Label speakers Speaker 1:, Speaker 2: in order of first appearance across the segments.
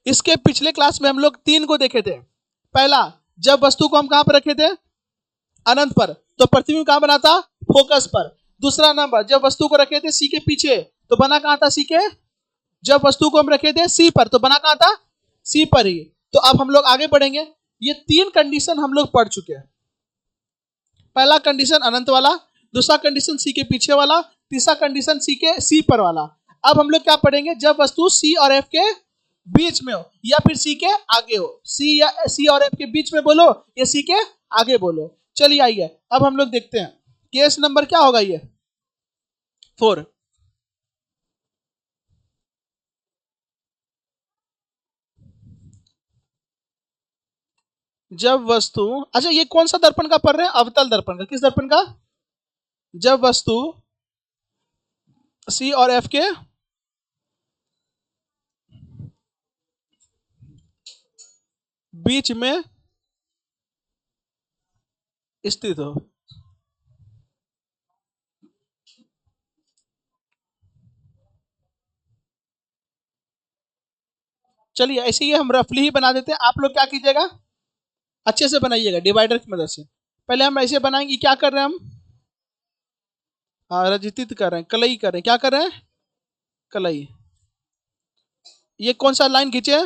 Speaker 1: इसके पिछले क्लास में हम लोग 3 को देखे थे। पहला, जब वस्तु को हम कहां पर रखे थे, अनंत पर, तो प्रतिबिंब कहां बना था, फोकस पर। दूसरा नंबर, जब वस्तु को रखे थे सी के पीछे, तो बना कहां था, सी के, जब वस्तु को हम रखे थे सी पर, तो बना कहां था, सी पर ही। तो अब हम लोग आगे बढ़ेंगे। ये 3 कंडीशन हम लोग पढ़ चुके हैं। पहला कंडीशन अनंत वाला, दूसरा कंडीशन सी के पीछे वाला, तीसरा कंडीशन सी के सी पर वाला। अब हम लोग क्या पढ़ेंगे, जब वस्तु सी और एफ के बीच में हो या फिर सी के आगे हो। सी और एफ के बीच में बोलो या सी के आगे बोलो। चलिए आइए अब हम लोग देखते हैं केस नंबर क्या होगा, ये 4। जब वस्तु, अच्छा ये कौन सा दर्पण का पढ़ रहे हैं, अवतल दर्पण का। किस दर्पण का, जब वस्तु सी और एफ के बीच में स्थित हो। चलिए ऐसे ही हम रफली ही बना देते हैं। आप लोग क्या कीजिएगा, अच्छे से बनाइएगा डिवाइडर की मदद से। पहले हम ऐसे बनाएंगे, क्या कर रहे हैं हम, रजितित कर रहे हैं, कलई कर रहे हैं। क्या कर रहे हैं, कलई। ये कौन सा लाइन खींचे,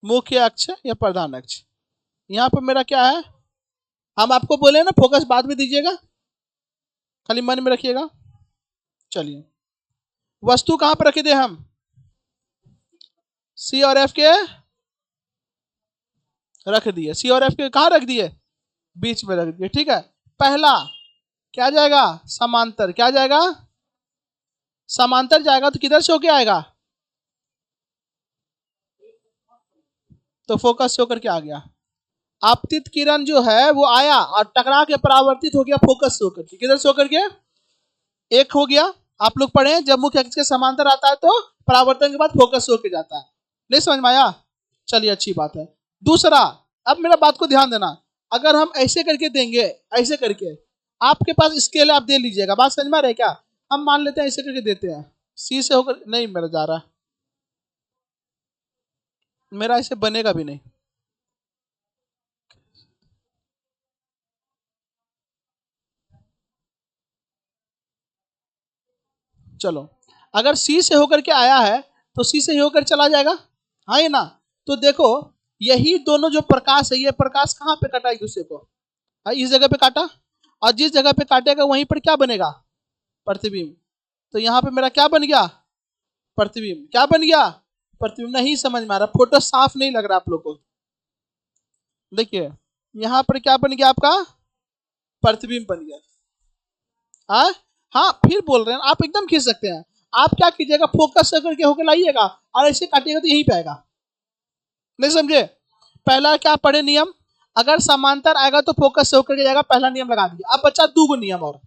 Speaker 1: मुख्य अक्ष या प्रधान अक्ष। यहाँ पर मेरा क्या है, हम आपको बोले ना फोकस बाद में दीजिएगा, खाली मन में रखिएगा। चलिए वस्तु कहां पर रखे थे हम, सी और एफ के रख दिए, सी और एफ के कहां रख दिए, बीच में रख दिए। ठीक है, पहला क्या जाएगा, समांतर। क्या जाएगा, समांतर जाएगा, तो किधर से होके आएगा, तो फोकस से होकर के आ गया। आपतित किरण जो है वो आया और टकरा के परावर्तित हो गया फोकस से होकर के। किधर से होकर के, एक हो गया। आप लोग पढ़े जब मुख्य अक्ष के समांतर आता है तो परावर्तन के बाद फोकस से होकर जाता है। नहीं समझ में आया, चलिए अच्छी बात है। दूसरा, अब मेरा बात को ध्यान देना, अगर हम ऐसे करके देंगे, ऐसे करके, आपके पास स्केल है, आप दे लीजिएगा। बात समझ में आ रही है क्या, हम मान लेते हैं ऐसे करके देते हैं, सी से होकर, नहीं मेरा जा रहा, मेरा ऐसे बनेगा भी नहीं। चलो, अगर सी से होकर के आया है तो सी से ही होकर चला जाएगा, हाँ ये ना। तो देखो यही दोनों जो प्रकाश है, ये प्रकाश कहाँ पे काटा एक दूसरे को, इस जगह पे काटा, और जिस जगह पे काटेगा वहीं पर क्या बनेगा, प्रतिबिंब। तो यहाँ पे मेरा क्या बन गया, प्रतिबिंब। क्या बन गया, प्रतिबिंब। नहीं समझ में आ रहा, फोटो साफ नहीं लग रहा आप लोग को। देखिए यहाँ पर क्या बन गया, आपका प्रतिबिंब बन गया। हाँ फिर बोल रहे हैं, आप एकदम खींच सकते हैं। आप क्या कीजिएगा, फोकस करके होकर लाइएगा और ऐसे काटिएगा तो यहीं पे आएगा। नहीं समझे, पहला क्या पढ़े नियम, अगर समांतर आएगा तो फोकस से होकर के जाएगा, पहला नियम लगा दिया। अब बच्चा दो नियम, और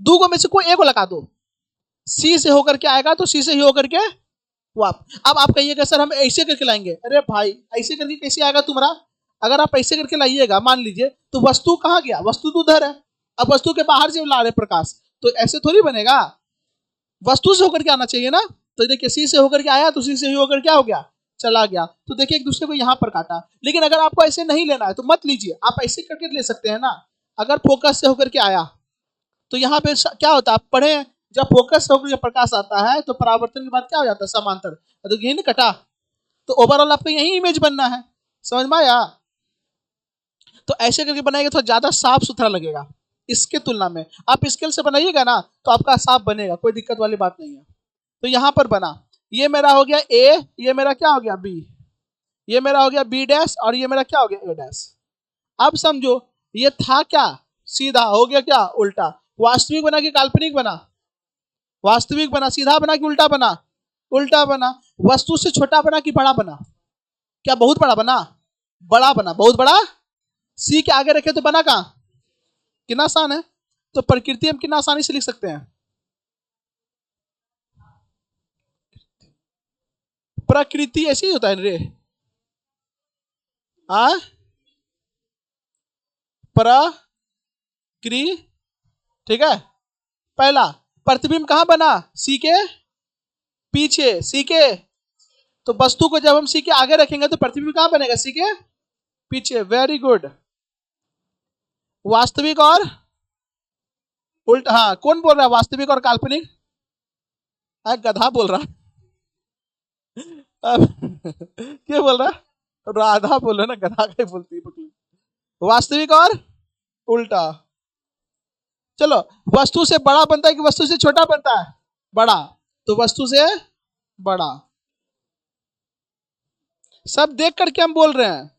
Speaker 1: दो में से कोई एक को लगा दो। सी से होकर के आएगा तो सी से ही होकर के वाप। अब आप कहिएगा सर हम ऐसे करके लाएंगे, अरे भाई ऐसे करके कैसे आएगा तुम्हारा, अगर आप ऐसे करके लाइएगा मान लीजिए, तो वस्तु कहाँ गया, वस्तु तो उधर है। अब वस्तु के बाहर से ला रहे प्रकाश, तो ऐसे थोड़ी बनेगा, वस्तु से होकर के आना चाहिए ना। तो देखिए सी से होकर के आया तो सी से ही होकर क्या हो गया, चला गया। तो देखिए एक दूसरे को यहाँ पर काटा। लेकिन अगर आपको ऐसे नहीं लेना है तो मत लीजिए, आप ऐसे करके ले सकते हैं ना। अगर फोकस से होकर के आया तो यहाँ पे क्या होता है, आप पढ़े, जब फोकस से होकर प्रकाश आता है तो परावर्तन के बाद क्या हो जाता है, समांतर। तो यही नहीं कटा, तो ओवरऑल आपको यही इमेज बनना है। समझ में आया, तो ऐसे करके बनाएगा तो ज्यादा साफ सुथरा लगेगा इसके तुलना में। आप स्केल से बनाइएगा ना तो आपका साफ बनेगा, कोई दिक्कत वाली बात नहीं है। तो यहां पर बना, ये मेरा हो गया ए, ये मेरा क्या हो गया बी, ये मेरा हो गया बी डैश, और ये मेरा क्या हो गया ए डैश। अब समझो ये था क्या, सीधा हो गया क्या उल्टा। वास्तविक बना कि काल्पनिक बना, वास्तविक बना। सीधा बना कि उल्टा बना, उल्टा बना। वस्तु से छोटा बना कि बड़ा बना, क्या बहुत बड़ा बना, बड़ा बना, बहुत बड़ा। सी के आगे रखे तो बना कहां, कितना आसान है। तो प्रकृति हम कितना आसानी से लिख सकते हैं, प्रकृति ऐसे ही होता है रे, प्रकृति। ठीक है, पहला प्रतिबिंब कहां बना, सी के पीछे, सी के, तो वस्तु को जब हम सी के आगे रखेंगे तो प्रतिबिंब कहां बनेगा? सी के पीछे। Very good. वास्तविक और उल्टा, हाँ कौन बोल रहा है वास्तविक और काल्पनिक? गधा बोल रहा अब क्या बोल रहा? राधा बोल रहा ना, गधा क्या बोलती है? वास्तविक और उल्टा। चलो, वस्तु से बड़ा बनता है कि वस्तु से छोटा बनता है? बड़ा। तो वस्तु से बड़ा। सब देख करके हम बोल रहे हैं।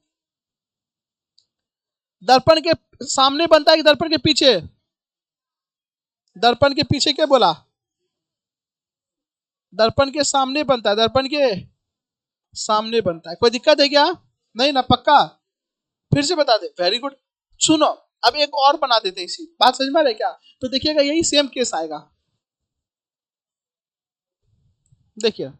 Speaker 1: दर्पण के सामने बनता है कि दर्पण के पीछे? दर्पण के पीछे क्या बोला? दर्पण के सामने बनता है। दर्पण के सामने बनता है। कोई दिक्कत है क्या? नहीं ना? पक्का? फिर से बता दे। Very good. सुनो, अब एक और बना देते इसी बात, समझ में आ रहा है क्या? तो देखिएगा यही सेम केस आएगा। देखिए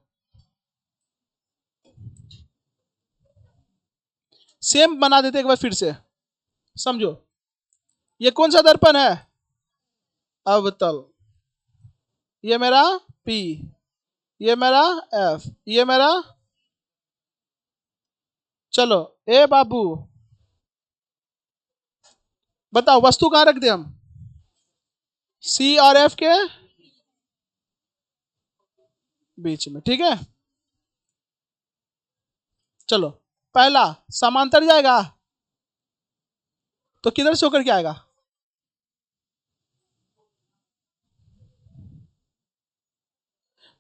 Speaker 1: सेम बना देते एक बार फिर से, समझो। ये कौन सा दर्पण है? अवतल। ये मेरा P, ये मेरा F, ये मेरा। चलो ए बाबू बताओ वस्तु कहां रख दे हम? C और F के बीच में, ठीक है। चलो, पहला समांतर जाएगा तो किधर से होकर के आएगा?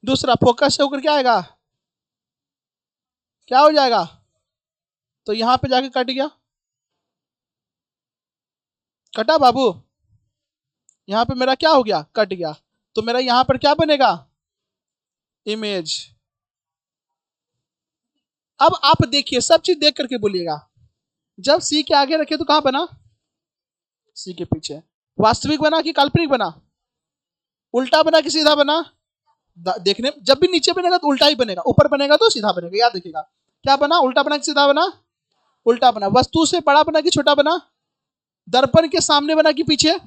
Speaker 1: दूसरा फोकस से होकर के आएगा। क्या हो जाएगा? तो यहां पे जाके कट गया। कटा बाबू? यहां पे मेरा क्या हो गया? कट गया। तो मेरा यहां पर क्या बनेगा? इमेज। अब आप देखिए, सब चीज देख करके बोलिएगा। जब सी के आगे रखे तो कहां बना? सी के पीछे। वास्तविक बना कि काल्पनिक बना? उल्टा बना कि सीधा बना? देखने जब भी नीचे बनेगा तो उल्टा ही बनेगा, ऊपर बनेगा तो सीधा बनेगा। याद रखिएगा। क्या बना? उल्टा बना कि सीधा बना? उल्टा बना। वस्तु से बड़ा बना कि छोटा बना? दर्पण के सामने बना कि पीछे?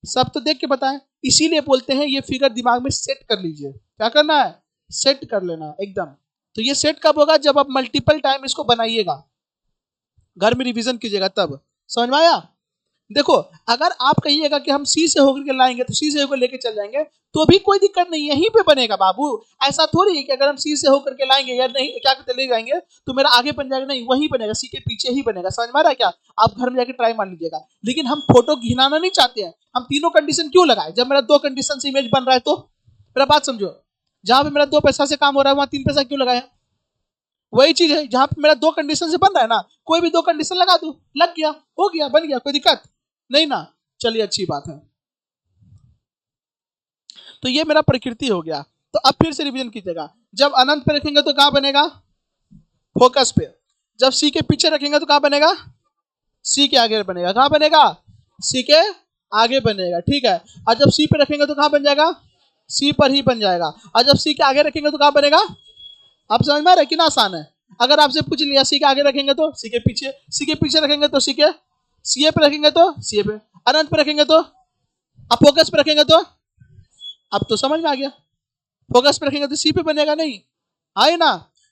Speaker 1: सब तो देख के बताएं। इसीलिए बोलते हैं ये फिगर दिमाग में सेट कर लीजिए। क्या करना है? सेट कर लेना है एकदम। तो ये सेट कब होगा? जब आप मल्टीपल टाइम इसको बनाइएगा, घर में रिवीजन कीजिएगा, तब। समझ में आया? देखो, अगर आप कहिएगा कि हम सी से होकर के लाएंगे तो सी से होकर लेके चल जाएंगे, तो भी कोई दिक्कत नहीं, यहीं पे बनेगा बाबू। ऐसा थोड़ी है कि अगर हम सी से होकर के लाएंगे या नहीं क्या करते ले जाएंगे तो मेरा आगे बन जाएगा, नहीं, वहीं बनेगा, सी के पीछे ही बनेगा। समझ में आ रहा है क्या? आप घर में जाके ट्राई मार लीजिएगा। लेकिन हम फोटो घिनाना नहीं चाहते हैं। हम तीनों कंडीशन क्यों लगाए? जब मेरा 2 कंडीशन से इमेज बन रहा है तो। मेरा बात समझो, जहां पे मेरा 2 पैसा से काम हो रहा है वहां 3 पैसा क्यों लगाया? वही चीज है, जहां पे मेरा 2 कंडीशन से बन रहा है ना, कोई भी 2 कंडीशन लगा दो, लग गया, हो गया, बन गया, कोई दिक्कत नहीं ना? चलिए, अच्छी बात है। तो ये मेरा प्रकृति हो गया। तो अब फिर से रिवीजन कीजिएगा। जब अनंत पे रखेंगे तो कहां बनेगा? फोकस पे। जब सी के पीछे रखेंगे तो कहां बनेगा? सी के आगे बनेगा। कहां बनेगा? सी के आगे बनेगा, ठीक है। और जब सी पे रखेंगे तो कहां बन जाएगा? सी पर ही बन जाएगा। और जब सी के आगे रखेंगे तो कहां बनेगा? आप समझ में आ रहे? कितना आसान है। अगर आपसे पूछ लिया सी के आगे रखेंगे तो सी के पीछे, सी के पीछे रखेंगे तो सी के, सी ए पे रखेंगे तो सी ए पे, अनंत पे रखेंगे तो, अब फोकस पे रखेंगे तो, अब तो समझ में आ गया। फोकस पे रखेंगे तो सी पे बनेगा, नहीं आए ना?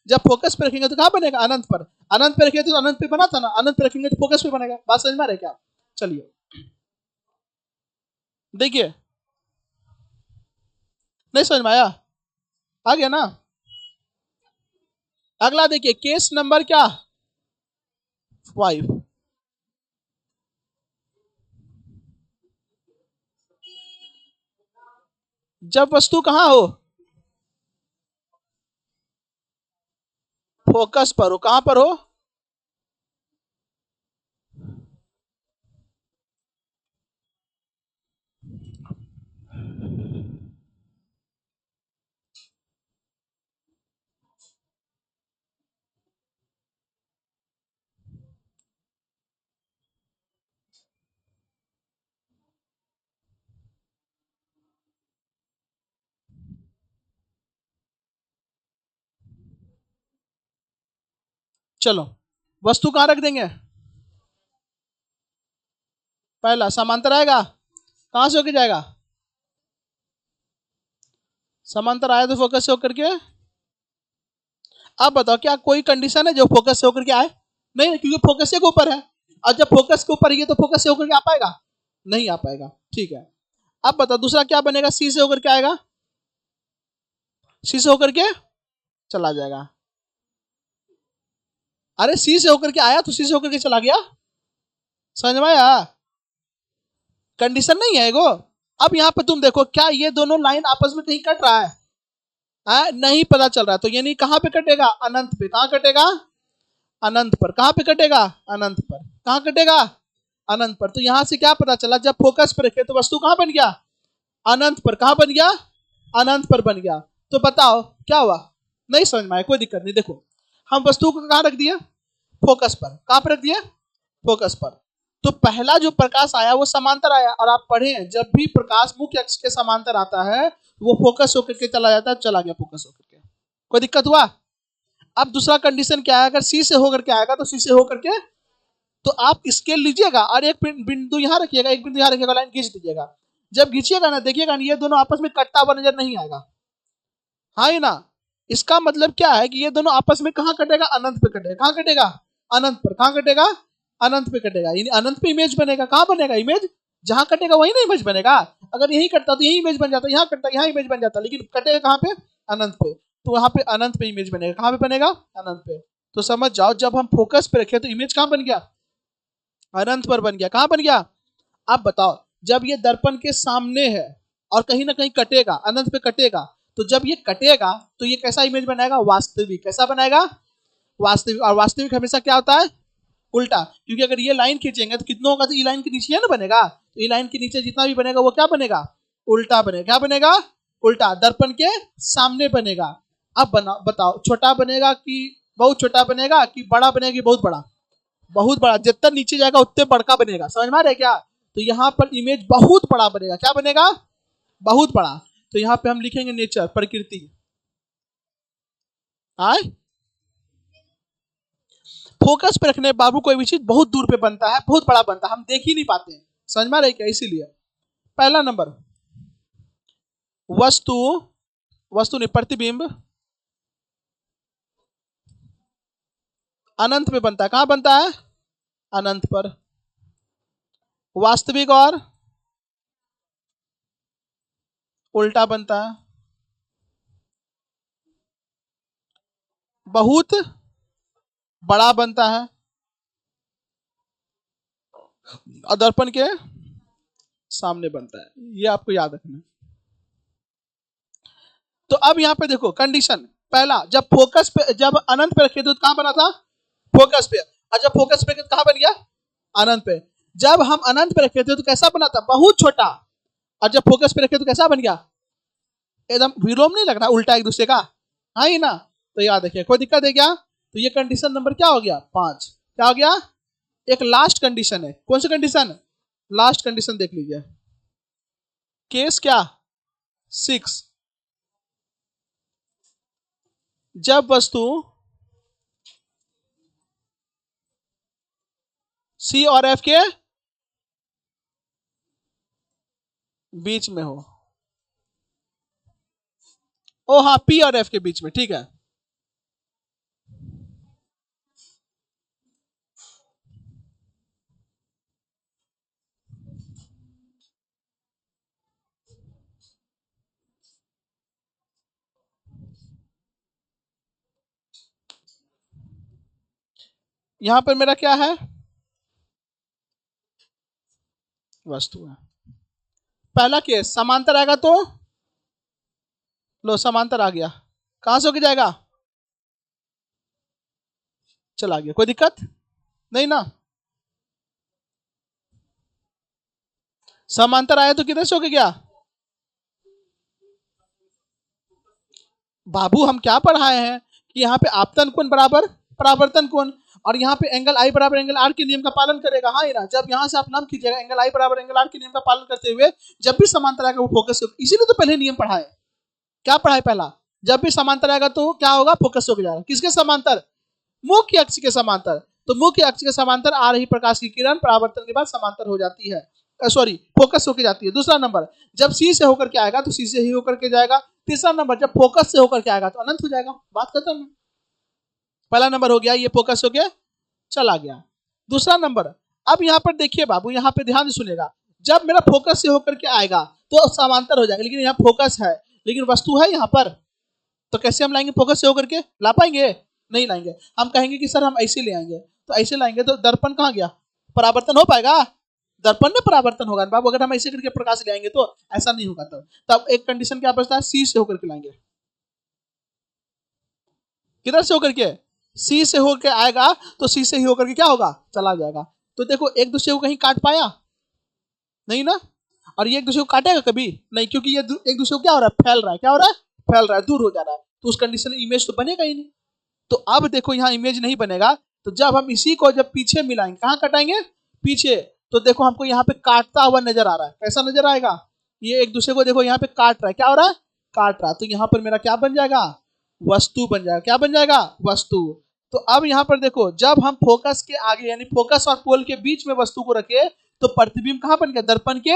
Speaker 1: जब फोकस पे रखेंगे तो कहां बनेगा? अनंत पर। अनंत पे रखेंगे तो अनंत पे बना था ना, अनंत पे रखेंगे तो फोकस पे बनेगा। बात समझ में आ रहा है क्या? चलिए देखिए, नहीं समझ में आया? आ गया ना? अगला देखिए, केस नंबर क्या? 5। जब वस्तु कहां हो? फोकस पर हो। कहां पर हो? चलो, वस्तु कहां रख देंगे? पहला समांतर आएगा। कहां से होकर जाएगा? समांतर आया तो फोकस से होकर के। आप बताओ क्या कोई कंडीशन है जो फोकस से होकर के आए? नहीं, क्योंकि फोकस के ऊपर है, और जब फोकस के ऊपर है तो फोकस से होकर के आ पाएगा? नहीं आ पाएगा। ठीक है, अब बताओ दूसरा क्या बनेगा? सी से होकर के आएगा, सी से होकर के चला जाएगा। अरे सी से होकर के आया तो सी से होकर के चला गया, समझ में आया? कंडीशन नहीं है वो। अब यहाँ पे तुम देखो क्या ये दोनों लाइन आपस में कहीं कट रहा है? नहीं पता चल रहा है, तो यानी कहां पे कटेगा? अनंत पे। कहां कटेगा? अनंत पर। कहां पे कटेगा? अनंत पर। कहां कटेगा? अनंत पर। तो यहां से क्या पता चला? जब फोकस पे रखे तो वस्तु कहां बन गया? अनंत पर। कहां बन गया? अनंत पर बन गया। तो बताओ क्या हुआ? नहीं समझ में आया, कोई दिक्कत नहीं। देखो हम वस्तु को कहां रख दिया? फोकस पर। कहां पर रख दिया? फोकस पर। तो पहला जो प्रकाश आया वो समांतर आया, और आप पढ़े जब भी प्रकाश मुख्य अक्ष के समांतर आता है वो फोकस होकर के चला जाता है, चला गया फोकस होकर के। कोई दिक्कत हुआ? अब दूसरा कंडीशन क्या है? अगर सी से होकर के आएगा तो सी से होकर के, तो आप स्केल लीजिएगा और एक बिंदु यहां रखिएगा, एक बिंदु यहां रखिएगा, लाइन खींच दीजिएगा। जब खींचिएगा ना देखिएगा ये दोनों आपस में कटता हुआ नजर नहीं आएगा, हाँ ही ना? इसका मतलब क्या है कि ये दोनों आपस में कहां कटेगा? अनंत पे कटेगा। कहां कटेगा? अनंत पर। कहां कटेगा? अनंत पे कटेगा। यानी अनंत पे इमेज बनेगा। कहां बनेगा इमेज? जहां कटेगा वही ना इमेज बनेगा। अगर यही कटता तो यही इमेज बन जाता, यहाँ कटता यहाँ इमेज बन जाता, लेकिन कटेगा कहां पे? अनंत पे। तो वहां पे अनंत पे इमेज बनेगा। कहां पे बनेगा? अनंत पे। तो समझ जाओ जब हम फोकस पे रखे तो इमेज कहां बन गया? अनंत पर बन गया। कहां बन गया? आप बताओ जब ये दर्पण के सामने है और कहीं ना कहीं कटेगा, अनंत पे कटेगा, तो जब ये कटेगा तो ये कैसा इमेज बनाएगा? वास्तविक। कैसा बनाएगा? वास्तविक। और वास्तविक हमेशा क्या होता है? उल्टा। क्योंकि अगर ये लाइन खींचेंगे तो कितना होगा? तो ये लाइन के नीचे है ना बनेगा, तो ये लाइन के नीचे जितना भी बनेगा वो क्या बनेगा? उल्टा बनेगा। क्या बनेगा? उल्टा। दर्पण के सामने बनेगा। अब बताओ छोटा बनेगा कि बहुत छोटा बनेगा, कि बड़ा बनेगा कि बहुत बड़ा? बहुत बड़ा। जितना नीचे जाएगा उतने बड़का बनेगा, समझ में आ रहा है क्या? तो यहाँ पर इमेज बहुत बड़ा बनेगा। क्या बनेगा? बहुत बड़ा। तो यहाँ पे हम लिखेंगे नेचर, प्रकृति। आए फोकस पे रखने बाबू कोई भी चीज बहुत दूर पे बनता है, बहुत बड़ा बनता है, हम देख ही नहीं पाते हैं, समझ में आ रहा है क्या? इसीलिए पहला नंबर वस्तु, वस्तु नहीं प्रतिबिंब अनंत में बनता है। कहां बनता है? अनंत पर। वास्तविक और उल्टा बनता है। बहुत बड़ा बनता है और दर्पण के सामने बनता है। ये आपको याद रखना है। तो अब यहां पे देखो कंडीशन पहला, जब फोकस पे, जब अनंत पे रखे तो कहां बना था? फोकस पे। और जब फोकस पे कहां बन गया? अनंत पे। जब हम अनंत पे रखे थे तो कैसा बना था? बहुत छोटा। और जब फोकस पे रखे तो कैसा बन गया? एकदम विलोम नहीं लग रहा, उल्टा एक दूसरे का, हाँ ही ना? तो याद रखिए, कोई दिक्कत है क्या? तो ये कंडीशन नंबर क्या हो गया? 5। क्या हो गया? एक लास्ट कंडीशन है। कौन सी कंडीशन? लास्ट कंडीशन देख लीजिए। केस क्या? 6। जब वस्तु सी और एफ के बीच में हो। ओ हाँ, पी और एफ के बीच में, ठीक है। यहां पर मेरा क्या है? वस्तु है। पहला केस समांतर आएगा तो लो समांतर आ गया, कहां से होके जाएगा? चला गया। कोई दिक्कत नहीं ना? समांतर आया तो किधर से होके गया? बाबू हम क्या पढ़ाए हैं कि यहाँ पे आपतन कोण बराबर परावर्तन कोण, और यहाँ पे एंगल आई बराबर एंगल आर के नियम का पालन करेगा, हाँ ना? जब यहाँ से आप नाम कीजिएगा एंगल आई बराबर एंगल आर के नियम का पालन करते हुए जब भी समांतर आएगा वो फोकस, इसीलिए तो पहले नियम पढ़ाए। क्या पढ़ाए पहला? जब भी समांतर आएगा तो क्या होगा? फोकस होकर जाएगा। किसके समांतर? मुख्य अक्ष के समांतर। तो मुख्य अक्ष के समांतर आ रही प्रकाश की किरण परावर्तन के बाद समांतर हो जाती है, सॉरी फोकस होकर जाती है। दूसरा नंबर, जब सी से होकर के आएगा तो सी से ही होकर के जाएगा। तीसरा नंबर, जब फोकस से होकर के आएगा तो अनंत हो जाएगा। बात खत्म। पहला नंबर हो गया, ये फोकस हो गया, चला गया। दूसरा नंबर, अब यहाँ पर देखिए बाबू, यहाँ पे ध्यान से सुनेगा, जब मेरा फोकस से होकर के आएगा तो समांतर हो जाएगा, लेकिन यहाँ फोकस है लेकिन वस्तु है यहाँ पर, तो कैसे हम लाएंगे? फोकस से होकर के ला पाएंगे? नहीं लाएंगे। हम कहेंगे कि सर हम ऐसे ले आएंगे, तो ऐसे लाएंगे तो दर्पण कहाँ गया? परावर्तन हो पाएगा? दर्पण में परावर्तन होगा बाबू, अगर हम ऐसे करके प्रकाश ले आएंगे तो ऐसा नहीं होगा। तब एक कंडीशन क्या बचता है? सी से होकर के लाएंगे। किधर से होकर के? सी से होकर आएगा तो सी से ही होकर के क्या होगा? चला जाएगा। तो देखो एक दूसरे को कहीं काट पाया नहीं ना, और ये एक दूसरे को काटेगा कभी नहीं, क्योंकि ये एक दूसरे को क्या हो रहा है? फैल रहा है। क्या हो रहा है? फैल रहा है, दूर हो जा रहा है। तो उस कंडीशन में इमेज तो बनेगा ही नहीं। तो अब देखो यहाँ इमेज नहीं बनेगा, तो जब हम इसी को जब पीछे मिलाएंगे, कहाँ कटाएंगे? पीछे। तो देखो हमको यहाँ पे काटता हुआ नजर आ रहा है। कैसा नजर आएगा? ये एक दूसरे को देखो यहाँ पे काट रहा है। क्या हो रहा है? काट रहा है। तो यहाँ पर मेरा क्या बन जाएगा? वस्तु बन जाएगा। क्या बन जाएगा? वस्तु। तो अब यहाँ पर देखो, जब हम फोकस के आगे यानी फोकस और पोल के बीच में वस्तु को रखे तो प्रतिबिंब कहाँ बन गया? दर्पण के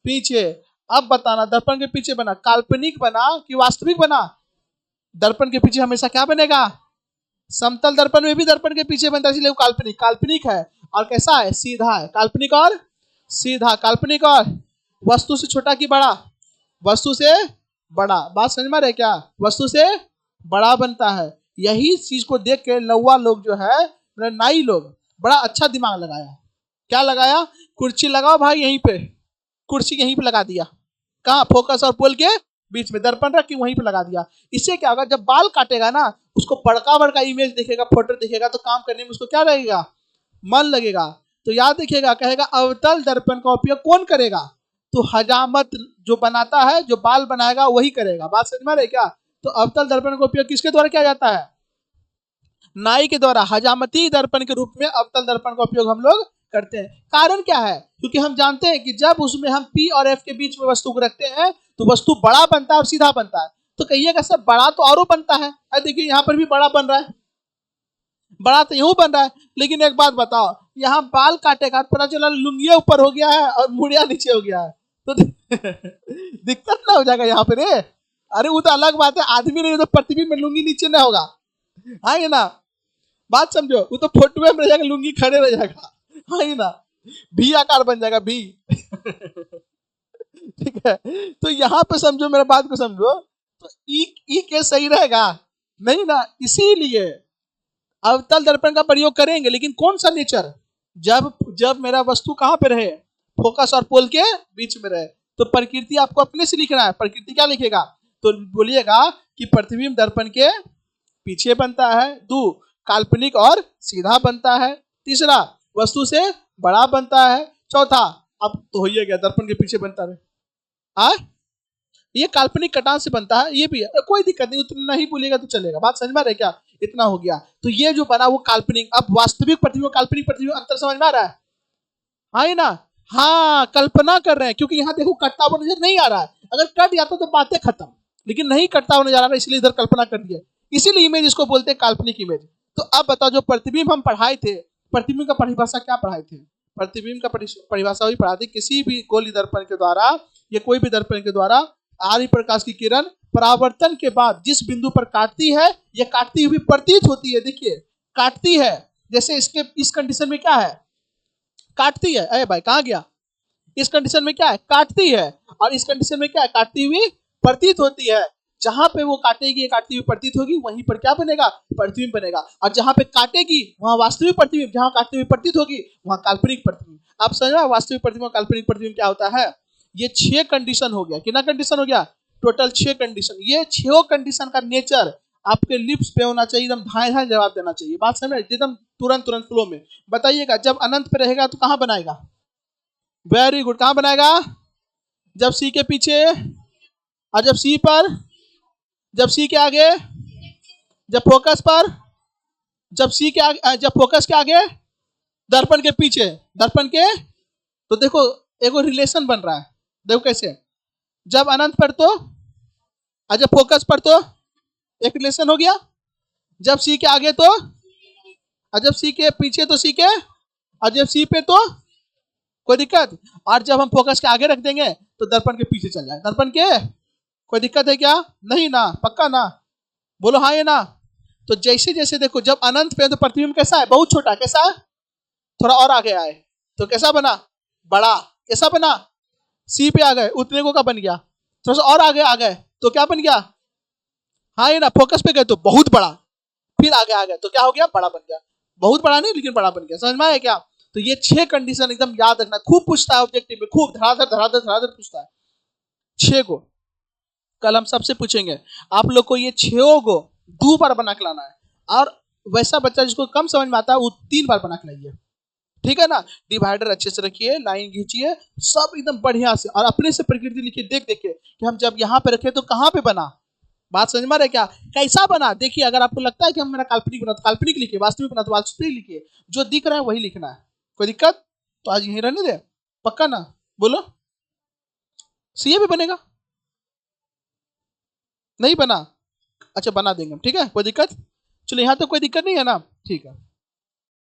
Speaker 1: पीछे। अब बताना, दर्पण के पीछे बना काल्पनिक बना कि वास्तविक बना? दर्पण के पीछे हमेशा क्या बनेगा? समतल दर्पण में भी दर्पण के पीछे बनता है, इसलिए वो काल्पनिक। काल्पनिक है और कैसा है? सीधा है। काल्पनिक और सीधा। काल्पनिक और वस्तु से छोटा कि बड़ा? वस्तु से बड़ा। बात समझ में आ रही है क्या? वस्तु से बड़ा बनता है। यही चीज को देख के लौवा लोग जो है, नाई लोग, बड़ा अच्छा दिमाग लगाया। क्या लगाया? कुर्सी लगाओ भाई यहीं पे, कुर्सी यहीं पे लगा दिया। कहाँ? फोकस और पोल के बीच में दर्पण रख के वहीं पे लगा दिया। इससे क्या होगा? जब बाल काटेगा ना, उसको बड़का बड़का इमेज दिखेगा, फोटो दिखेगा, तो काम करने में उसको क्या लगेगा? मन लगेगा। तो याद रखिएगा, कहेगा अवतल दर्पण का उपयोग कौन करेगा? तो हजामत जो बनाता है, जो बाल बनाएगा वही करेगा। बात समझ में आ रही है क्या? तो अवतल दर्पण का उपयोग किसके द्वारा किया जाता है? नाई के द्वारा। हजामती दर्पण के रूप में अवतल दर्पण का उपयोग हम लोग करते हैं। कारण क्या है? क्योंकि हम जानते हैं कि जब उसमें हम P और F के बीच में वस्तु को रखते हैं तो वस्तु बड़ा बनता है और सीधा बनता है। तो कहिएगा सर बड़ा तो औरों बनता है, देखिए यहाँ पर भी बड़ा बन रहा है, बड़ा तो यूं बन रहा है। लेकिन एक बात बताओ, यहाँ बाल काटेगा पता चला लुंगिया ऊपर हो गया है और मुड़िया नीचे हो गया है, तो दिक्कत ना हो जाएगा यहाँ पे रे? अरे वो तो अलग बात है, आदमी नहीं तो प्रतिबिंब में लुंगी नीचे ना होगा, है ना? बात समझो, वो तो फोटो में रह जाएगा, लुंगी खड़े रह जाएगा, है ना? भी आकार बन जाएगा, भी। ठीक है, तो यहाँ पे समझो, मेरा बात को समझो, तो ई के सही रहेगा नहीं ना? इसीलिए अवतल दर्पण का प्रयोग करेंगे, लेकिन कौन सा नेचर? जब मेरा वस्तु कहाँ पे रहे? फोकस और पोल के बीच में रहे। तो प्रकृति आपको अपने से लिखना है। प्रकृति क्या लिखेगा? तो बोलिएगा कि प्रतिबिंब दर्पण के पीछे बनता है। 2 काल्पनिक और सीधा बनता है। 3 वस्तु से बड़ा बनता है। 4 अब तो हो ही गया, दर्पण के पीछे बनता है। ये काल्पनिक कटान से बनता है, ये भी है, कोई दिक्कत नहीं, उतना नहीं बोलेगा तो चलेगा। बात समझ में आ रहा है क्या? इतना हो गया। तो ये जो बना वो काल्पनिक। अब वास्तविक प्रतिबिंब काल्पनिक प्रतिबिंब अंतर समझ में आ रहा है? हाँ ना? हाँ, कल्पना कर रहे हैं, क्योंकि यहाँ देखो कटता हुआ नजर नहीं आ रहा है। अगर कट जाता तो बातें खत्म, लेकिन नहीं कटता हुआ नजर आ रहा है, इसलिए इधर कल्पना कर दिया, इसीलिए इमेज इसको बोलते हैं काल्पनिक इमेज। तो अब बताओ, जो प्रतिबिंब हम पढ़ाए थे, प्रतिबिंब का परिभाषा क्या पढ़ाए थे? प्रतिबिंब का परिभाषा वही पढ़ाते, किसी भी गोली दर्पण के द्वारा या कोई भी दर्पण के द्वारा आर्य प्रकाश की किरण परावर्तन के बाद जिस बिंदु पर काटती है, यह काटती हुई प्रतीत होती है। देखिए काटती है, जैसे इसके इस कंडीशन में क्या है? काटती है। अरे भाई कहाँ गया? इस कंडीशन में क्या है? काटती है। और इस कंडीशन में क्या है? काटती हुई प्रतीत होती है। जहां पे वो काटेगी, काटती हुई प्रतीत होगी, वहीं पर क्या बनेगा? प्रतिबिंब बनेगा। और जहां पे काटेगी वहां वास्तविक प्रतिबिंब, जहां काटती हुई प्रतीत होगी वहां काल्पनिक प्रतिबिंब। आप समझ रहे? वास्तविक प्रतिबिंब, काल्पनिक प्रतिबिंब क्या होता है? ये 6 कंडीशन हो गया। कितना कंडीशन हो गया? Total 6 condition. ये 6 कंडीशन का नेचर आपके लिप्स पे होना चाहिए, एकदम धाए धाए जवाब देना चाहिए। बात समझ, एकदम तुरंत तुरंत फ्लो में बताइएगा। जब अनंत पे रहेगा तो कहां बनाएगा? वेरी गुड, कहां बनाएगा? जब सी के पीछे, और जब सी पर, जब सी के आगे, जब फोकस पर, जब सी के आगे, जब फोकस के आगे, दर्पण के पीछे, दर्पण के। तो देखो एक रिलेशन बन रहा है, देखो कैसे? जब अनंत पर तो, और जब फोकस पर तो एक रिलेशन हो गया। जब सी के आगे तो, और जब सी के पीछे तो सी के, और जब सी पे तो कोई दिक्कत। और जब हम फोकस के आगे रख देंगे तो दर्पण के पीछे चल जाए। दर्पण के कोई दिक्कत है क्या? नहीं ना? पक्का ना? बोलो हाँ या ना? तो जैसे जैसे देखो जब अनंत पे तो प्रतिबिंब कैसा है, बहुत छोटा, कैसा है, थोड़ा और आगे आए तो कैसा बना, बड़ा, कैसा बना, सी पे आ गए उतने को का बन गया, थोड़ा सा और आगे आ गए तो क्या बन गया, हाँ ये ना, फोकस पे गए तो बहुत बड़ा, फिर आगे आ गए तो क्या हो गया, बड़ा बन गया, बहुत बड़ा नहीं लेकिन बड़ा बन गया। समझ में आया क्या? तो ये 6 कंडीशन एकदम याद रखना, खूब पूछता है ऑब्जेक्टिव में, खूब धड़ाधड़ धड़ाधड़ धड़ाधड़ पूछता है 6 को। कल हम सबसे पूछेंगे, आप लोग को ये 6 को 2 बार बना के लाना है, और वैसा बच्चा जिसको कम समझ में आता है वो 3 बार बना के लाइए, ठीक है ना। डिवाइडर अच्छे से रखिए, लाइन खींचिए, सब एकदम बढ़िया से, और अपने से प्रकृति लिखिए, देख देखिए कि हम जब यहाँ पे रखे तो कहाँ पे बना, बात समझ में आ रहा है क्या, कैसा बना। देखिए अगर आपको लगता है कि हम मेरा काल्पनिक बना तो काल्पनिक लिखिए, वास्तविक बना तो वास्तविक लिखिए, जो दिख रहा है वही लिखना है। कोई दिक्कत? तो आज यहीं रहने दे, पक्का ना, बोलो। सीए भी बनेगा, नहीं बना, अच्छा बना देंगे, ठीक है, कोई दिक्कत? चलो यहाँ तो कोई दिक्कत नहीं है ना, ठीक है।